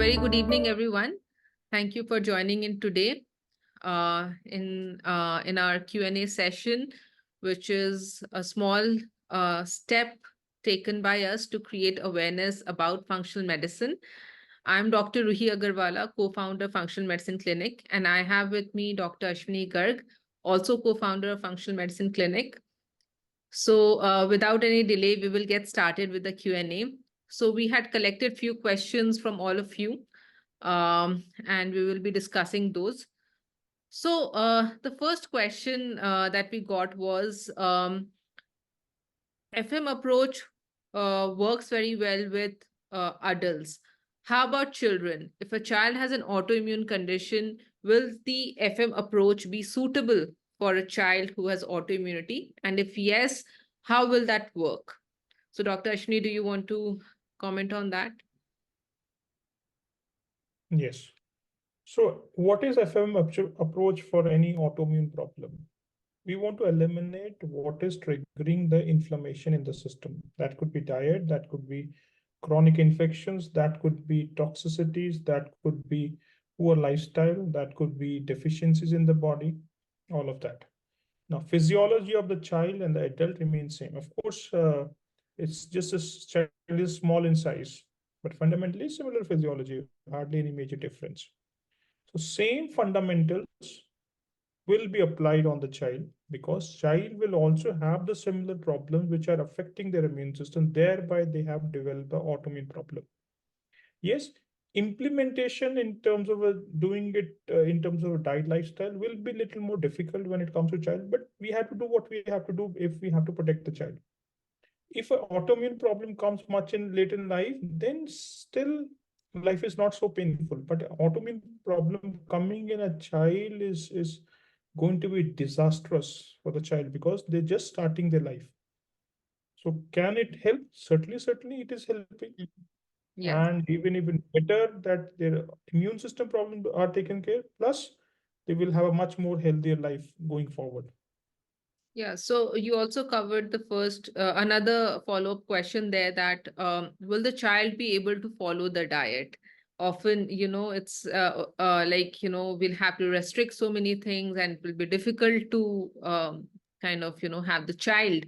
very good evening, everyone. Thank you for joining in today in our Q&A session, which is a small step taken by us to create awareness about functional medicine. I'm Dr. Ruhi Agarwala, co-founder of Functional Medicine Clinic, and I have with me Dr. Ashwani Garg, also co-founder of Functional Medicine Clinic. So without any delay, we will get started with the Q&A. So we had collected few questions from all of you, and we will be discussing those. So the first question that we got was, FM approach works very well with adults. How about children? If a child has an autoimmune condition, will the FM approach be suitable for a child who has autoimmunity? And if yes, how will that work? So Dr. Ashwani, do you want to comment on that? Yes. So what is FM approach for any autoimmune problem? We want to eliminate what is triggering the inflammation in the system. That could be diet, that could be chronic infections, that could be toxicities, that could be poor lifestyle, that could be deficiencies in the body, all of that. Now, physiology of the child and the adult remains same. Of course, it's just a child is small in size, but fundamentally similar physiology, hardly any major difference. So same fundamentals will be applied on the child because child will also have the similar problems which are affecting their immune system. Thereby, they have developed the autoimmune problem. Yes, implementation in terms of doing it in terms of a diet lifestyle will be a little more difficult when it comes to child, but we have to do what we have to do if we have to protect the child. If an autoimmune problem comes much in late in life, then still life is not so painful. But autoimmune problem coming in a child is going to be disastrous for the child because they're just starting their life. So can it help? Certainly it is helping. Yes. And even better that their immune system problems are taken care. Plus, they will have a much more healthier life going forward. Yeah, so you also covered the first, another follow-up question there that will the child be able to follow the diet? Often, it's like, we'll have to restrict so many things and it will be difficult to kind of, have the child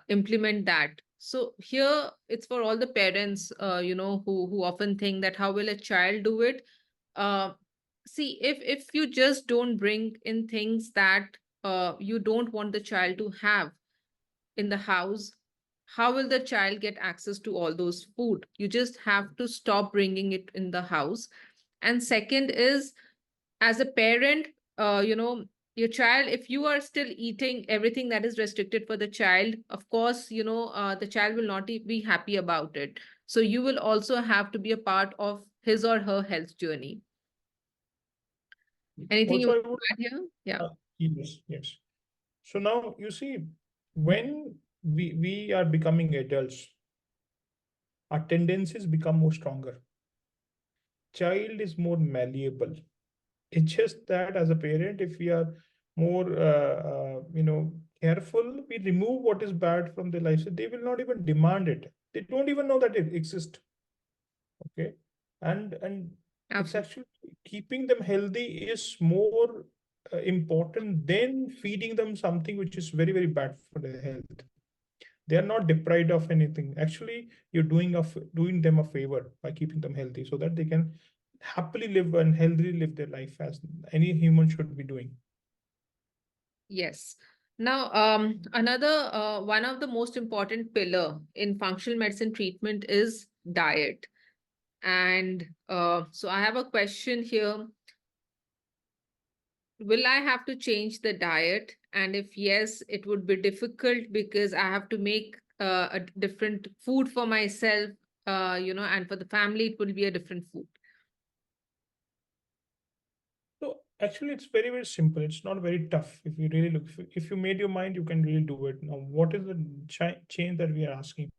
implement that. So here it's for all the parents, who often think that how will a child do it? Uh, See, if you just don't bring in things that you don't want the child to have in the house, how will the child get access to all those food? You just have to stop bringing it in the house. And second is, as a parent, your child, if you are still eating everything that is restricted for the child, of course, the child will not be happy about it. So you will also have to be a part of his or her health journey. Anything you Also, I want would to add here? Yeah. yes. So now you see, when we are becoming adults, our tendencies become more stronger. Child is more malleable. It's just that as a parent, if we are more careful, we remove what is bad from their life. So they will not even demand it. They don't even know that it exists. Okay, and it's Absolutely. actually keeping them healthy is more important than feeding them something which is very bad for their health. They are not deprived of anything. Actually, you're doing them a favor by keeping them healthy so that they can happily live and healthily live their life as any human should be doing. Yes. Now, another one of the most important pillar in functional medicine treatment is diet. And so I have a question here. Will I have to change the diet? And if yes, it would be difficult because I have to make a different food for myself, and for the family, it will be a different food. So actually, it's very simple. It's not very tough. If you really look, if you made your mind, you can really do it. Now, what is the change that we are asking?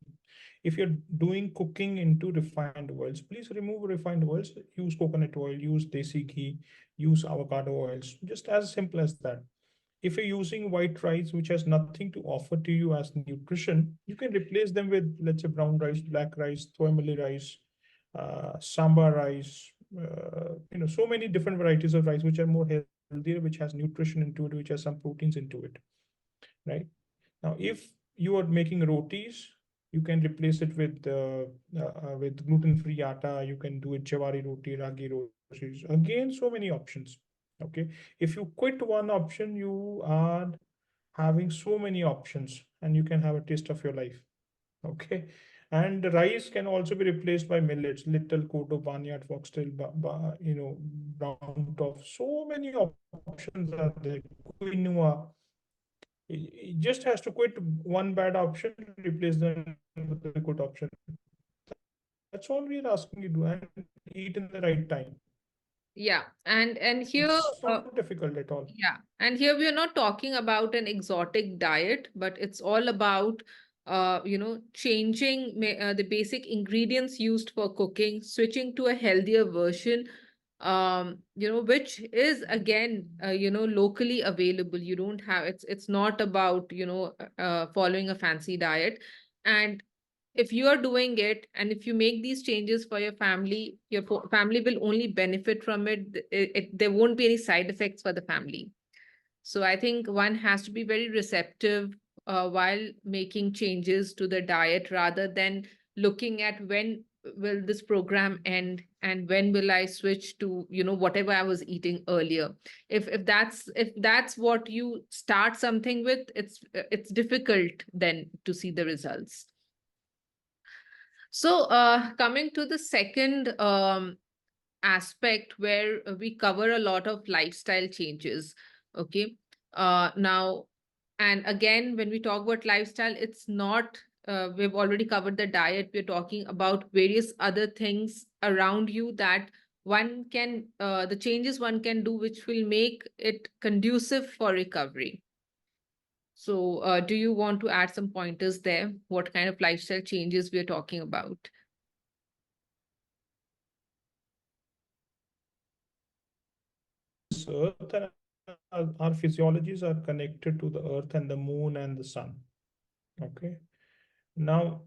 If you're doing cooking into refined oils, please remove refined oils. Use coconut oil, use desi ghee, use avocado oils. Just as simple as that. If you're using white rice, which has nothing to offer to you as nutrition, you can replace them with, let's say, brown rice, black rice, family rice, samba rice, so many different varieties of rice which are more healthier, which has nutrition into it, which has some proteins into it, right? Now, if you are making rotis, you can replace it with gluten-free atta. You can do it jawari roti, ragi rotis. Again, so many options. Okay, if you quit one option, you are having so many options, and you can have a taste of your life. Okay, and the rice can also be replaced by millets, little kodo, barnyard, foxtail, brown tough. So many options are there. Quinoa. He just has to quit one bad option, replace them with a good option. That's all we are asking you to do, and eat in the right time. Yeah, and It's here, not difficult at all. yeah, and here we are not talking about an exotic diet, but it's all about, changing the basic ingredients used for cooking, switching to a healthier version, which is again, locally available. You don't have, it's not about, following a fancy diet. And if you are doing it and if you make these changes for your family, your family will only benefit from it. There won't be any side effects for the family. So I think one has to be very receptive while making changes to the diet, rather than looking at when will this program end and when will I switch to, whatever I was eating earlier. If that's what you start something with, it's difficult then to see the results. So, coming to the second aspect where we cover a lot of lifestyle changes. Okay. Now, and again, when we talk about lifestyle, it's not, we've already covered the diet. We're talking about various other things around you that one can, the changes one can do, which will make it conducive for recovery. So, do you want to add some pointers there? What kind of lifestyle changes we're talking about? This earth and our physiologies are connected to the earth and the moon and the sun. Okay. Now,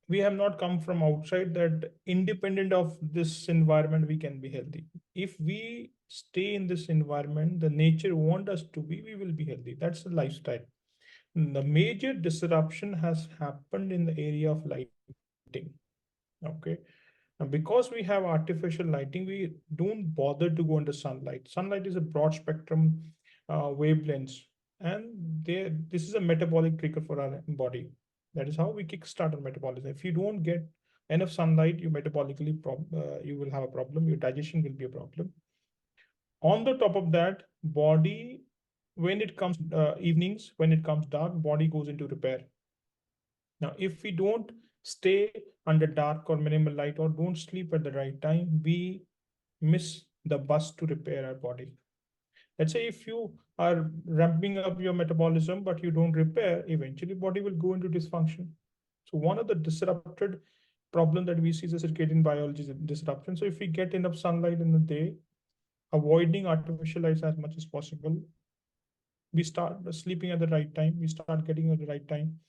we have not come from outside that independent of this environment, we can be healthy. If we stay in this environment, the nature want us to be, we will be healthy. That's the lifestyle. The major disruption has happened in the area of lighting. Okay. Now, because we have artificial lighting, we don't bother to go under sunlight. Sunlight is a broad spectrum wavelengths, and this is a metabolic trigger for our body. That is how we kickstart our metabolism. If you don't get enough sunlight, you will have a problem. Your digestion will be a problem. On the top of that, body, when it comes evenings, when it comes dark, body goes into repair. Now, if we don't stay under dark or minimal light or don't sleep at the right time, we miss the bus to repair our body. Let's say if you are ramping up your metabolism, but you don't repair, eventually body will go into dysfunction. So one of the disrupted problem that we see is a circadian biology disruption. So if we get enough sunlight in the day, avoiding artificial lights as much as possible, we start sleeping at the right time, we start getting at the right time,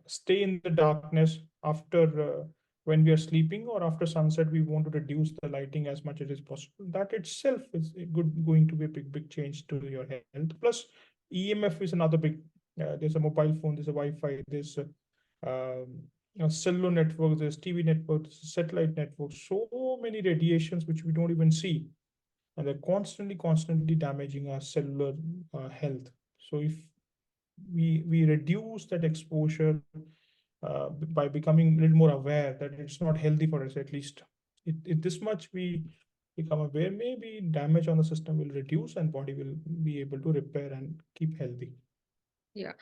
stay in the darkness after when we are sleeping or after sunset. We want to reduce the lighting as much as is possible. That itself is going to be a big change to your health. Plus, EMF is another big. There's a mobile phone, there's a Wi-Fi, there's cellular networks, there's TV networks, satellite networks. So many radiations which we don't even see, and they're constantly damaging our cellular health. So if we reduce that exposure by becoming a little more aware that it's not healthy for us, at least this much we become aware, maybe damage on the system will reduce and body will be able to repair and keep healthy. Yeah.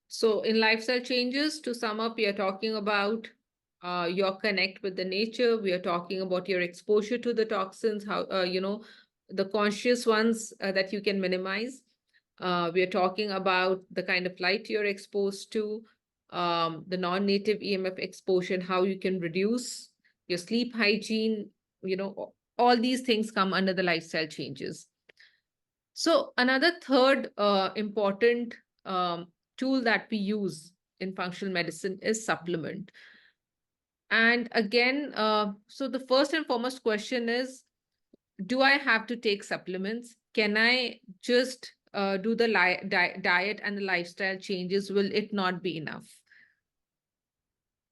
So in lifestyle changes, to sum up, we are talking about your connect with the nature. We are talking about your exposure to the toxins, how, the conscious ones that you can minimize. We are talking about the kind of light you're exposed to, the non-native EMF exposure, and how you can reduce your sleep hygiene. All these things come under the lifestyle changes. So another third important tool that we use in functional medicine is supplement. And again, so the first and foremost question is, do I have to take supplements? Can I just do the diet and the lifestyle changes? Will it not be enough?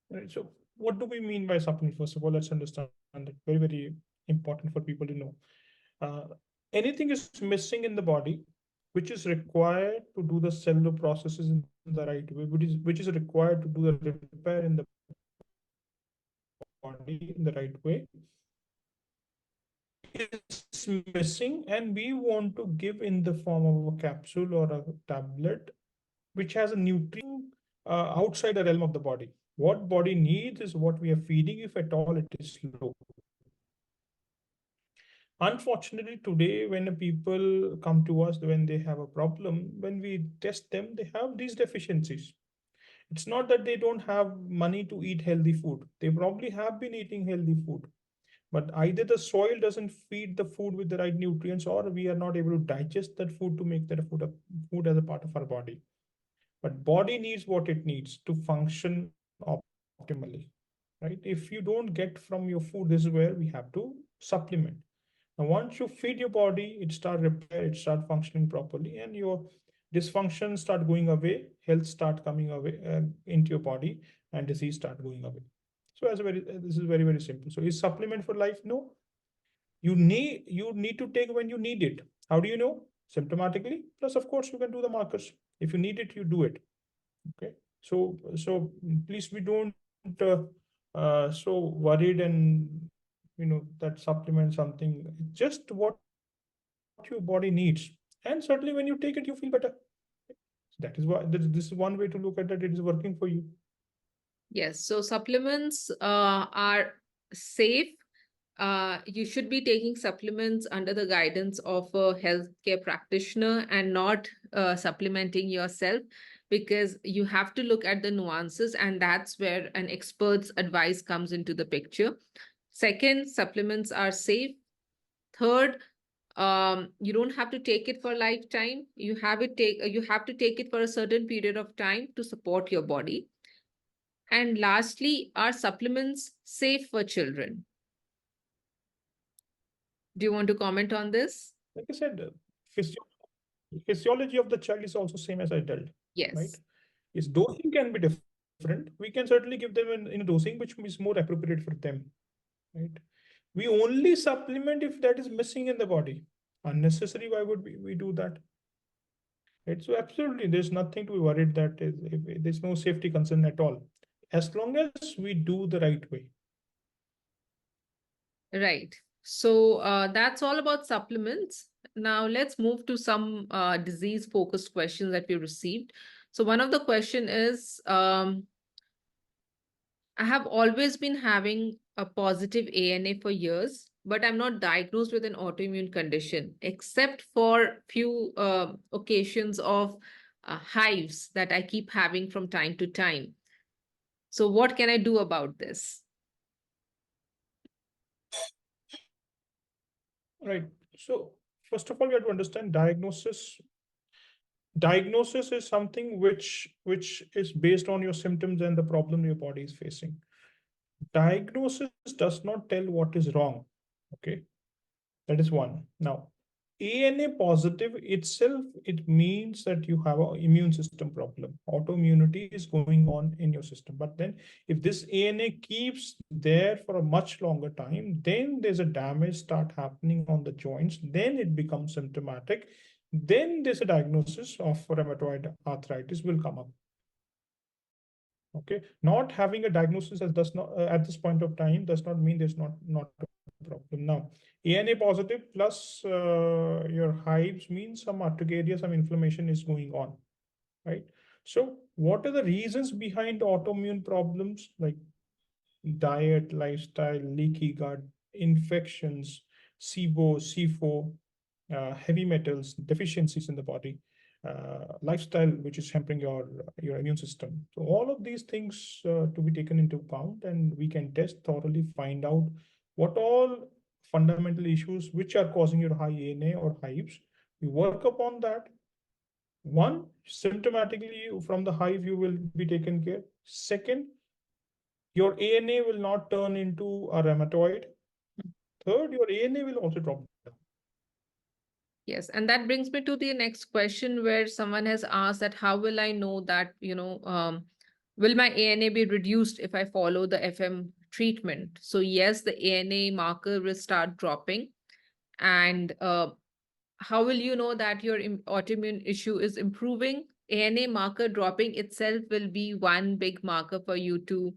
Right. So what do we mean by supplement? First of all, let's understand that. Very, very important for people to know. Uh, Anything is missing in the body, which is required to do the cellular processes in the right way, which is required to do the repair in the body in the right way, is missing, and we want to give in the form of a capsule or a tablet, which has a nutrient outside the realm of the body. What body needs is what we are feeding, if at all it is low. Unfortunately, today, when people come to us when they have a problem, when we test them, they have these deficiencies. It's not that they don't have money to eat healthy food. They probably have been eating healthy food, but either the soil doesn't feed the food with the right nutrients, or we are not able to digest that food to make that food as a part of our body. But body needs what it needs to function optimally, right? If you don't get from your food, this is where we have to supplement. Now, once you feed your body, it start repair, it start functioning properly, and your dysfunction start going away, health start coming away into your body, and disease start going away. So, this is very, very simple. So, is supplement for life? No. You need to take when you need it. How do you know? Symptomatically. Plus, of course, you can do the markers. If you need it, you do it. Okay. So please, we don't so worried, and that supplement something, just what your body needs. And certainly when you take it, you feel better. That is why this is one way to look at that. It is working for you. Yes, so supplements are safe. You should be taking supplements under the guidance of a healthcare practitioner and not supplementing yourself, because you have to look at the nuances, and that's where an expert's advice comes into the picture. Second, supplements are safe. Third, you don't have to take it for a lifetime. You have to take it for a certain period of time to support your body. And lastly, are supplements safe for children? Do you want to comment on this? Like I said, physiology of the child is also same as adult, right? Yes. Its dosing can be different. We can certainly give them in a dosing which is more appropriate for them, right? We only supplement if that is missing in the body. Unnecessary, why would we do that? Right? So absolutely, there's nothing to be worried that if there's no safety concern at all, as long as we do the right way. Right. So that's all about supplements. Now let's move to some disease-focused questions that we received. So one of the question is, I have always been having a positive ANA for years, but I'm not diagnosed with an autoimmune condition, except for few occasions of hives that I keep having from time to time. So what can I do about this? Right. So first of all, we have to understand diagnosis. Diagnosis is something which is based on your symptoms and the problem your body is facing. Diagnosis does not tell what is wrong. Okay. That is one. Now, ANA positive itself, it means that you have an immune system problem. Autoimmunity is going on in your system. But then if this ANA keeps there for a much longer time, then there's a damage start happening on the joints. Then it becomes symptomatic. Then there's a diagnosis of rheumatoid arthritis will come up. Okay, not having a diagnosis as does not at this point of time does not mean there's not a problem. Now, ANA positive plus your hives means some urticaria, some inflammation is going on, right? So, what are the reasons behind autoimmune problems like diet, lifestyle, leaky gut, infections, SIBO, CIFO, heavy metals, deficiencies in the body, lifestyle, which is hampering your immune system. So all of these things to be taken into account, and we can test thoroughly, find out what all fundamental issues which are causing your high ANA or hives. We work upon that. One, symptomatically from the hive, you will be taken care. Second, your ANA will not turn into a rheumatoid. Third, your ANA will also drop down. Yes, and that brings me to the next question where someone has asked that how will I know that, will my ANA be reduced if I follow the FM treatment? So yes, the ANA marker will start dropping. And how will you know that your autoimmune issue is improving? ANA marker dropping itself will be one big marker for you to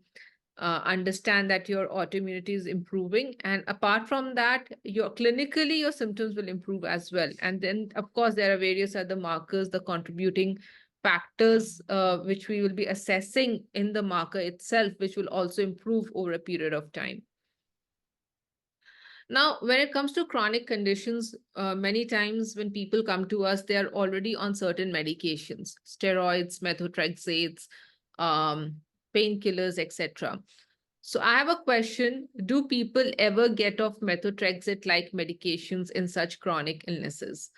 understand that your autoimmunity is improving. And apart from that, your clinically your symptoms will improve as well. And then of course there are various other markers, the contributing factors which we will be assessing in the marker itself, which will also improve over a period of time. Now, when it comes to chronic conditions, many times when people come to us, they are already on certain medications, steroids, methotrexates, um, painkillers, etc. So I have a question. Do people ever get off methotrexate-like medications in such chronic illnesses?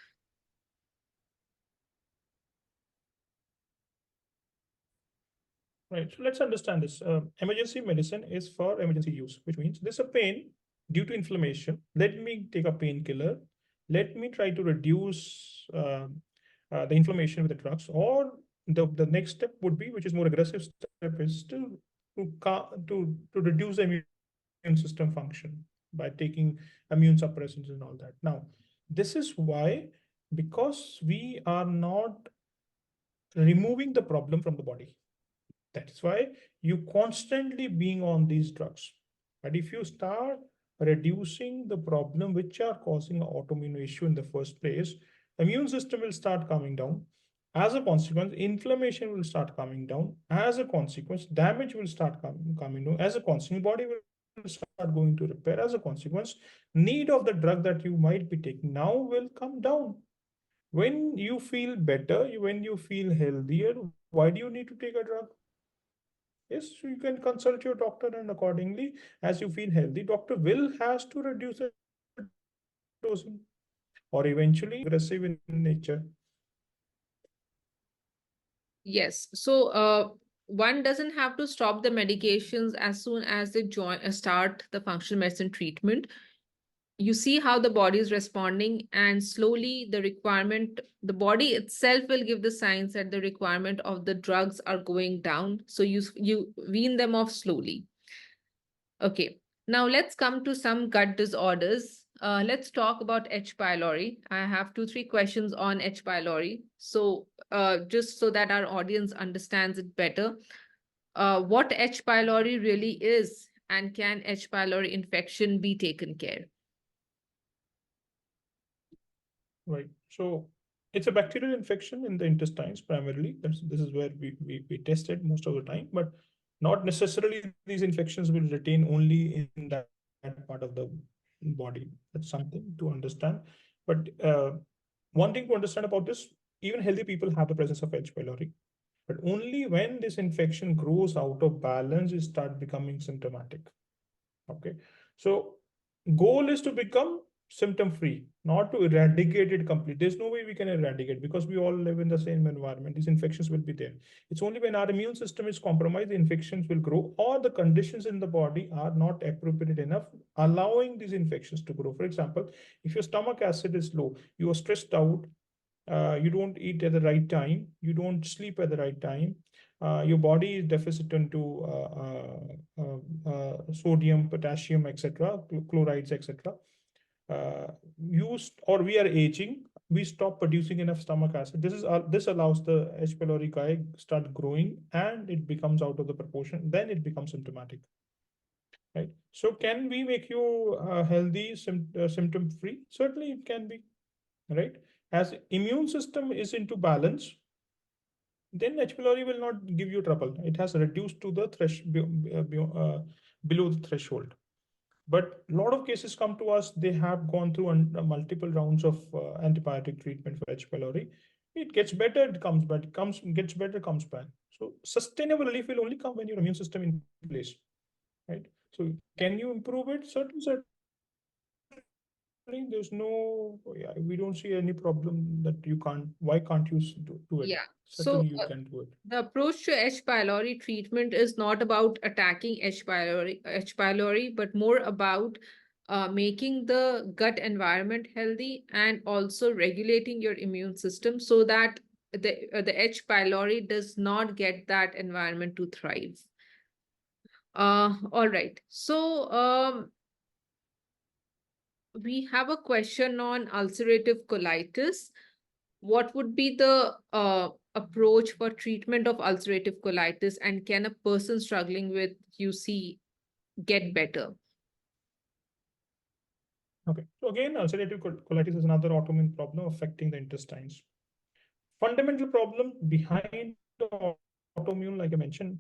Right. So let's understand this. Emergency medicine is for emergency use, which means there's a pain due to inflammation. Let me take a painkiller. Let me try to reduce the inflammation with the drugs. Or the next step would be, which is more aggressive step, is to reduce the immune system function by taking immune suppressants and all that. Now, this is why, because we are not removing the problem from the body. That's why you constantly being on these drugs. But if you start reducing the problem which are causing autoimmune issue in the first place, immune system will start coming down. As a consequence, inflammation will start coming down. As a consequence, damage will start coming down. As a consequence, body will start going to repair. As a consequence, need of the drug that you might be taking now will come down. When you feel better, when you feel healthier, why do you need to take a drug? Yes, you can consult your doctor, and accordingly, as you feel healthy, doctor will has to reduce the dosing or eventually aggressive in nature. Yes. So one doesn't have to stop the medications as soon as they start the functional medicine treatment. You see how the body is responding, and slowly the body itself will give the signs that the requirement of the drugs are going down. So you wean them off slowly. Okay. Now let's come to some gut disorders. Let's talk about H. pylori. I have 2, 3 questions on H. pylori. So just so that our audience understands it better, what H. pylori really is, and can H. pylori infection be taken care? Right. So it's a bacterial infection in the intestines primarily. This is where we test it most of the time, but not necessarily these infections will retain only in that part of the body. That's something to understand. But one thing to understand about this, even healthy people have the presence of H. pylori, but only when this infection grows out of balance, it start becoming symptomatic. Okay. So goal is to become symptom free, not to eradicate it completely. There's no way we can eradicate because we all live in the same environment. These infections will be there. It's only when our immune system is compromised, the infections will grow, or the conditions in the body are not appropriate enough, allowing these infections to grow. For example, if your stomach acid is low, you are stressed out, you don't eat at the right time, you don't sleep at the right time, your body is deficient into sodium, potassium, etc., chlorides, etc. Used or we are aging, we stop producing enough stomach acid. This allows the H. pylori guy start growing, and it becomes out of the proportion. Then it becomes symptomatic, right? So can we make you healthy, symptom free? Certainly, it can be, right? As immune system is into balance, then H. pylori will not give you trouble. It has reduced to the below the threshold. But a lot of cases come to us, they have gone through multiple rounds of antibiotic treatment for H. pylori. It gets better, it comes back, gets better, comes back. So sustainable relief will only come when your immune system in place, right? So can you improve it? Certainly, certainly there's no, yeah, we don't see any problem that you can't, why can't you do it? Yeah. So Certainly you can do it. the approach to H. pylori treatment is not about attacking H. pylori, but more about making the gut environment healthy and also regulating your immune system so that the H. pylori does not get that environment to thrive. All right. So we have a question on ulcerative colitis. What would be the approach for treatment of ulcerative colitis, and can a person struggling with UC get better? Okay. So again, ulcerative colitis is another autoimmune problem affecting the intestines. Fundamental problem behind autoimmune, like I mentioned,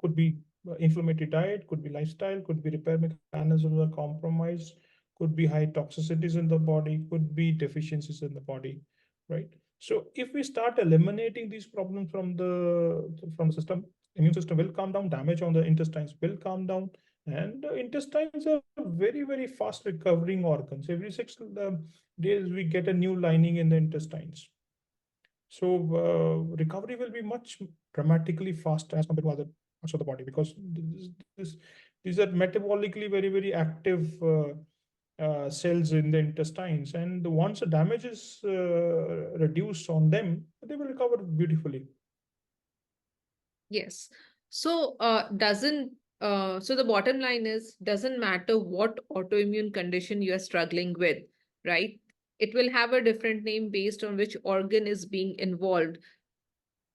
could be inflammatory diet, could be lifestyle, could be repair mechanisms are compromised, could be high toxicities in the body, could be deficiencies in the body, right? So if we start eliminating these problems from the system, immune system will calm down, damage on the intestines will calm down, and the intestines are very fast recovering organs. Every 6 days we get a new lining in the intestines. So recovery will be much dramatically fast as compared to other parts of the body, because these are metabolically very active cells in the intestines, and once the damage is reduced on them, they will recover beautifully. Yes. So so the bottom line is, doesn't matter what autoimmune condition you are struggling with, right? It will have a different name based on which organ is being involved.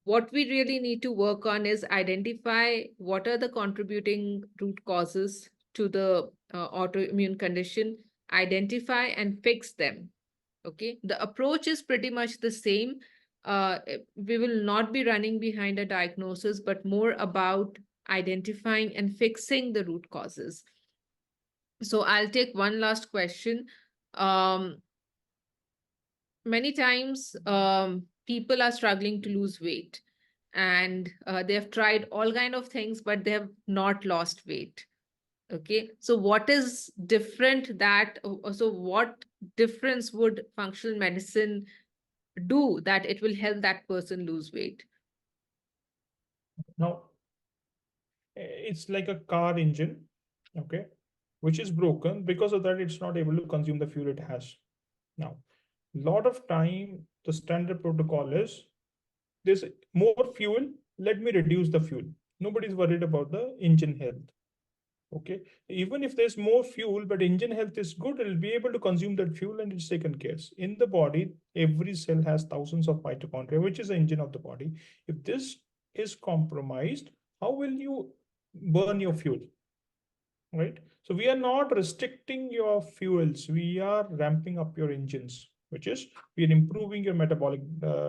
What we really need to work on is identify what are the contributing root causes to the autoimmune condition, identify and fix them. Okay, the approach is pretty much the same. We will not be running behind a diagnosis, but more about identifying and fixing the root causes. So I'll take one last question. Many times people are struggling to lose weight, and they have tried all kind of things, but they have not lost weight. Okay, so what is different that so what difference would functional medicine do that it will help that person lose weight? Now, it's like a car engine, okay, which is broken. Because of that, it's not able to consume the fuel it has. Now, lot of time, the standard protocol is there's more fuel, let me reduce the fuel. Nobody's worried about the engine health. Okay, even if there's more fuel but engine health is good, it'll be able to consume that fuel and it's taken care. In the body, every cell has thousands of mitochondria, which is the engine of the body. If this is compromised, how will you burn your fuel, right? So we are not restricting your fuels, we are ramping up your engines, which is we are improving your metabolic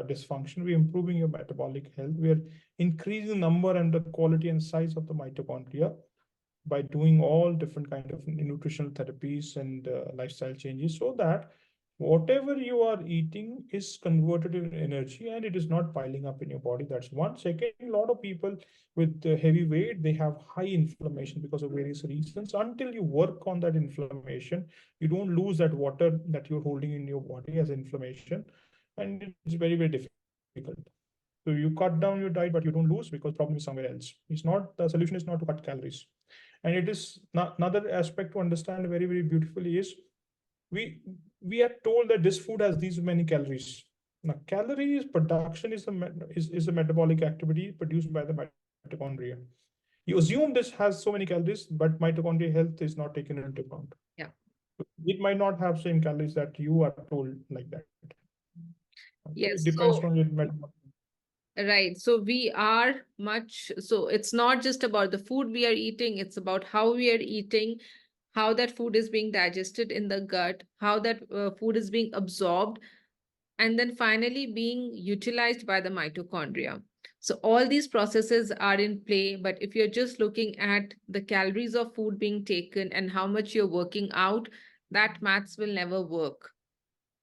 dysfunction, we are improving your metabolic health, we are increasing the number and the quality and size of the mitochondria by doing all different kind of nutritional therapies and lifestyle changes, so that whatever you are eating is converted in energy and it is not piling up in your body. That's one. Second, a lot of people with heavy weight, they have high inflammation because of various reasons. Until you work on that inflammation, you don't lose that water that you're holding in your body as inflammation, and it's very difficult. So you cut down your diet, but you don't lose because problem is somewhere else. It's not, the solution is not to cut calories. And it is not, another aspect to understand very beautifully is we we are told that this food has these many calories. Now, calories production is a metabolic activity produced by the mitochondria. You assume this has so many calories, but mitochondrial health is not taken into account. Yeah. It might not have same calories that you are told like that. Okay, it Yes. depends on your metabolic. Right. So we are so it's not just about the food we are eating, it's about how we are eating, how that food is being digested in the gut, how that food is being absorbed, and then finally being utilized by the mitochondria. So all these processes are in play, but if you're just looking at the calories of food being taken and how much you're working out, that maths will never work.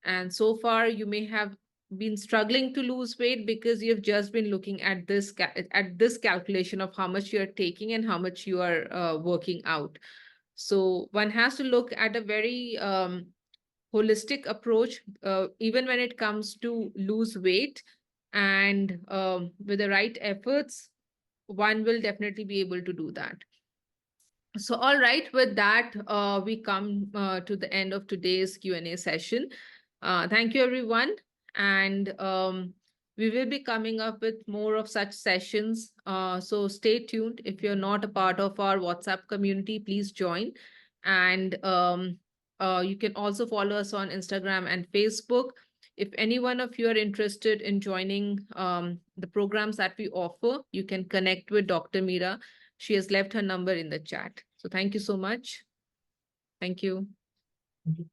And so far, you may have been struggling to lose weight because you've just been looking at this calculation of how much you're taking and how much you are working out. So one has to look at a very holistic approach, even when it comes to lose weight, and with the right efforts, one will definitely be able to do that. So, all right, with that, we come to the end of today's Q&A session. Thank you, everyone. And we will be coming up with more of such sessions. So stay tuned. If you're not a part of our WhatsApp community, please join. And you can also follow us on Instagram and Facebook. If any one of you are interested in joining the programs that we offer, you can connect with Dr. Meera. She has left her number in the chat. So thank you so much. Thank you. Thank you.